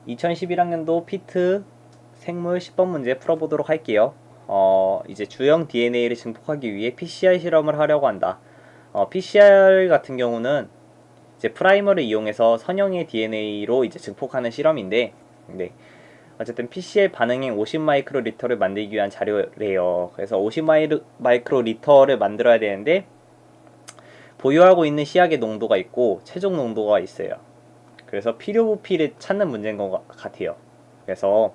2011학년도 피트 생물 10번 문제 풀어보도록 할게요. 이제 주형 DNA를 증폭하기 위해 PCR 실험을 하려고 한다. PCR 같은 경우는 이제 프라이머를 이용해서 선형의 DNA로 이제 증폭하는 실험인데, 네. 어쨌든 PCR 반응행 50 마이크로리터를 만들기 위한 자료래요. 그래서 50 마이크로리터를 만들어야 되는데, 보유하고 있는 시약의 농도가 있고 최종 농도가 있어요. 그래서 필요 부피를 찾는 문제인 것 같아요. 그래서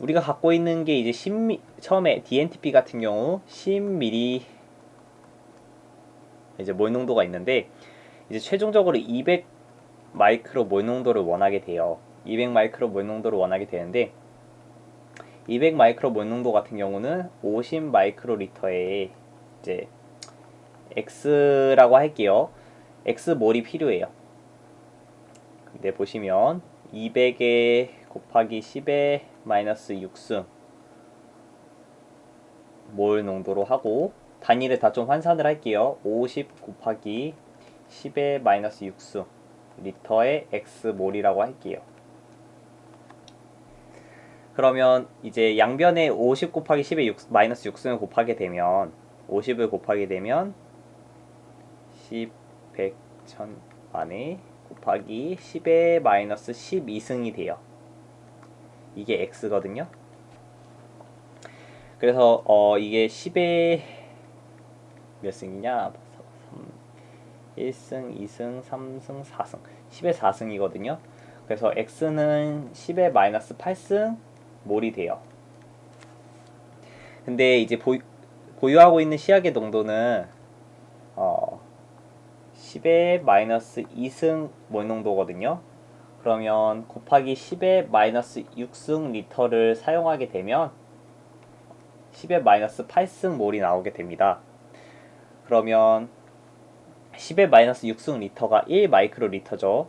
우리가 갖고 있는 게 이제 10 처음에 DNTP 같은 경우 10ml 이제 몰 농도가 있는데, 이제 최종적으로 200 마이크로 몰 농도를 원하게 돼요. 200 마이크로 몰 농도를 원하게 되는데, 200 마이크로 몰 농도 같은 경우는 50 마이크로 리터에 이제 X라고 할게요. X 몰이 필요해요. 근데 보시면 200에 곱하기 10에 마이너스 6승 몰 농도로 하고, 단위를 다 좀 환산을 할게요. 50 곱하기 10에 마이너스 6승 리터의 X 몰이라고 할게요. 그러면 이제 양변에 50 곱하기 10에 마이너스 6승을 곱하게 되면 50을 곱하게 되면 10, 100, 1000 만에 곱하기 10에 마이너스 12승이 돼요. 이게 X거든요. 그래서 이게 10에 몇 승이냐? 1승, 2승, 3승, 4승. 10에 4승이거든요. 그래서 X는 10에 마이너스 8승 몰이 돼요. 근데 이제 보유하고 있는 시약의 농도는 10에 마이너스 2승 몰 농도거든요. 그러면 곱하기 10에 마이너스 6승 리터를 사용하게 되면 10에 마이너스 8승 몰이 나오게 됩니다. 그러면 10에 마이너스 6승 리터가 1 마이크로 리터죠.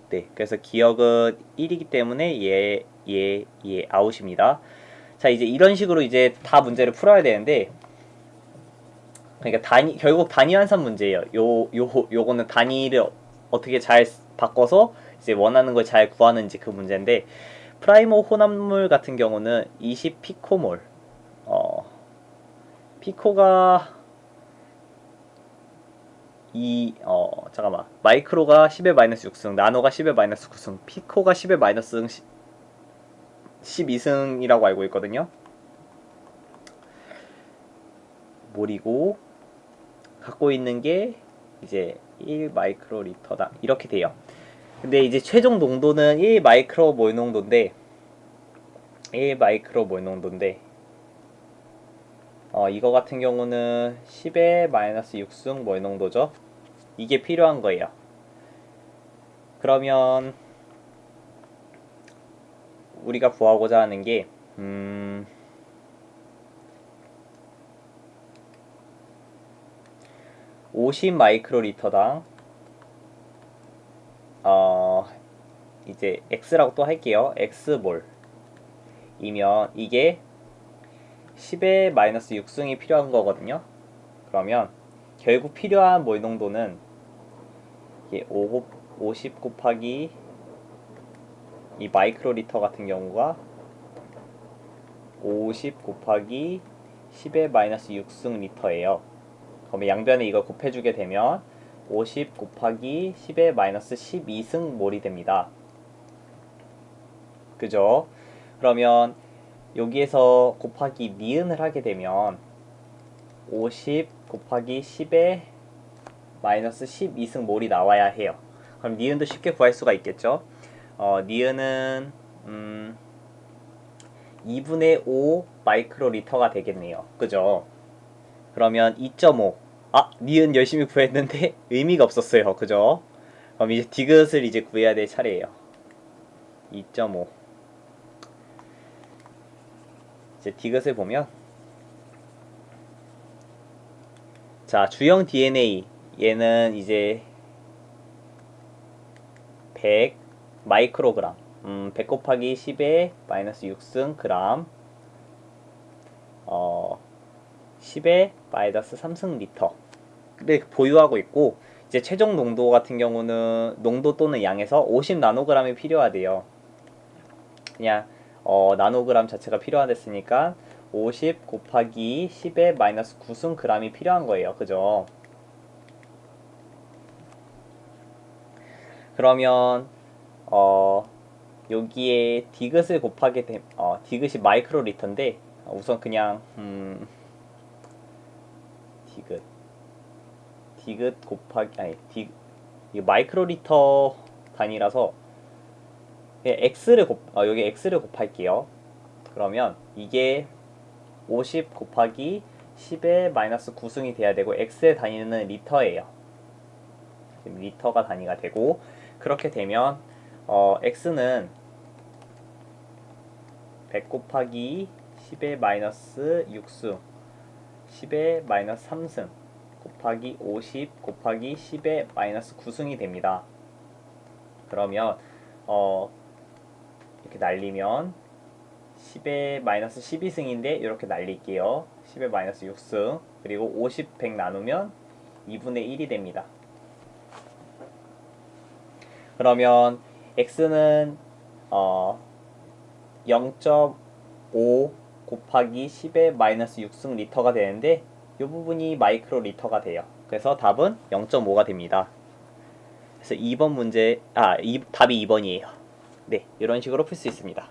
네, 그래서 기억은 1이기 때문에 아웃입니다. 자, 이제 이런 식으로 이제 다 문제를 풀어야 되는데, 그러니까 결국 단위 환산 문제예요. 요거는 단위를 어떻게 잘 바꿔서 이제 원하는 걸 잘 구하는지 그 문제인데, 프라이머 혼합물 같은 경우는 20 피코몰. 피코가 잠깐만. 마이크로가 10의 마이너스 6승, 나노가 10의 마이너스 9승, 피코가 10의 마이너스 12승이라고 알고 있거든요. 몰이고, 갖고 있는 게 이제 1 마이크로 리터당 이렇게 돼요. 근데 이제 최종 농도는 1 마이크로 몰 농도인데, 1 마이크로 몰 농도인데, 이거 같은 경우는 10의 마이너스 6승 몰 농도죠. 이게 필요한 거예요. 그러면 우리가 구하고자 하는 게 50 마이크로리터당 이제 X라고 또 할게요. X몰 이면 이게 10의 마이너스 6승이 필요한 거거든요. 그러면 결국 필요한 몰 농도는 이게 50 곱하기 이 마이크로리터 같은 경우가 50 곱하기 10의 마이너스 6승 리터예요. 그러면 양변에 이걸 곱해주게 되면 50 곱하기 10의 마이너스 12승 몰이 됩니다. 그죠? 그러면 여기에서 곱하기 니은을 하게 되면 50 곱하기 10의 마이너스 12승 몰이 나와야 해요. 그럼 니은도 쉽게 구할 수가 있겠죠? 니은은 2분의 5 마이크로리터가 되겠네요. 그죠? 그러면 2.5. 니은 열심히 구했는데 의미가 없었어요. 그죠? 그럼 이제 디귿을 이제 구해야 될 차례예요. 2.5. 이제 디귿을 보면, 자, 주형 DNA 얘는 이제 100 마이크로그램. 100 곱하기 10의 마이너스 6승 그램. 10의 마이너스 3승 리터를 보유하고 있고, 이제 최종 농도 같은 경우는 농도 또는 양에서 50 나노그램이 필요하대요. 그냥 나노그램 자체가 필요하댔으니까 50 곱하기 10의 마이너스 9승 g이 필요한 거예요. 그죠? 그러면 여기에 디귿을 곱하게 되 디귿이 마이크로 리터인데 우선 그냥 디귿 곱하기 이게 마이크로 리터 단위라서 여기 x를 곱할게요. 그러면 이게 50 곱하기 10의 마이너스 9승이 돼야 되고 x의 단위는 리터예요. 지금 리터가 단위가 되고 그렇게 되면 x는 100 곱하기 10의 마이너스 6승 10의 마이너스 3승 곱하기 50 곱하기 10의 마이너스 9승이 됩니다. 그러면 이렇게 날리면 10의 마이너스 12승인데 이렇게 날릴게요. 10의 마이너스 6승 그리고 50, 100 나누면 2분의 1이 됩니다. 그러면 x는 0.5 곱하기 10의 마이너스 6승 리터가 되는데 이 부분이 마이크로 리터가 돼요. 그래서 답은 0.5가 됩니다. 그래서 2번 문제 답이 2번이에요. 네, 이런 식으로 풀 수 있습니다.